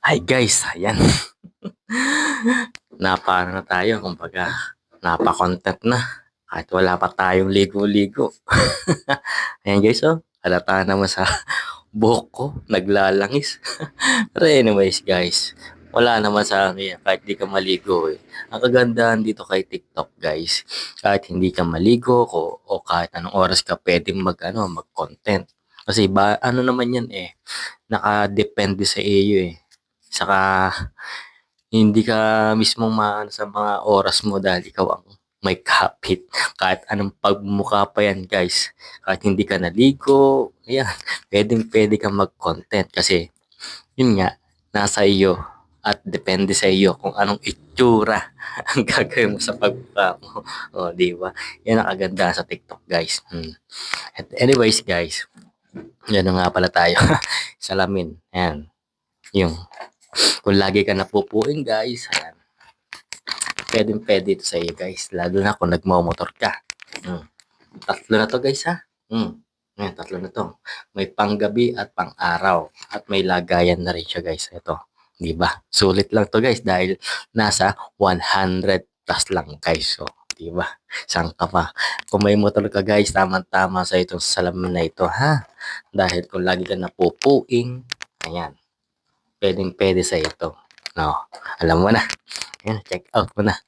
Hi guys, ayan. Napaano na tayo, kumbaga, napa-content na. Kahit wala pa tayong ligo-ligo. Ayan guys, oh. Halata naman sa buhok ko, naglalangis. Pero anyways guys, wala naman sa akin yan, kahit di ka maligo eh. Ang kagandahan dito kay TikTok guys, kahit hindi ka maligo o kahit anong oras ka pwedeng mag-content. Kasi ano naman yan eh, nakadepende sa iyo eh. Saka hindi ka mismong maano sa mga oras mo dahil ikaw ang may kapit. Kahit anong pagmumukha pa yan, guys. Kahit hindi ka naligo, ayan, pwedeng-pwede kang mag-content kasi yun nga, nasa iyo at depende sa iyo kung anong itsura ang gagawin mo sa pagmukha mo. O, di ba? Yan ang kagandahan sa TikTok, guys. At anyways, guys, yan na nga pala tayo. Salamin. Ayan. Yung kung lagi ka napupuin, guys, ayan, pwedeng-pwede ito sa iyo, guys. Lalo na kung nagmo-motor ka. Hmm. Tatlo na to, guys, ha? Ayan, tatlo na to. May panggabi at pang-araw. At may lagayan na rin siya, guys. Ito. Di ba? Sulit lang to, guys, dahil nasa 100 plus lang, guys. So, di ba? Saan ka pa? Kung may motor ka, guys, tama-tama sa itong salamin na ito, ha? Dahil kung lagi ka napupuing, ayan, pwedeng-pwede sa ito. No, alam mo na. Ayan, check out mo na.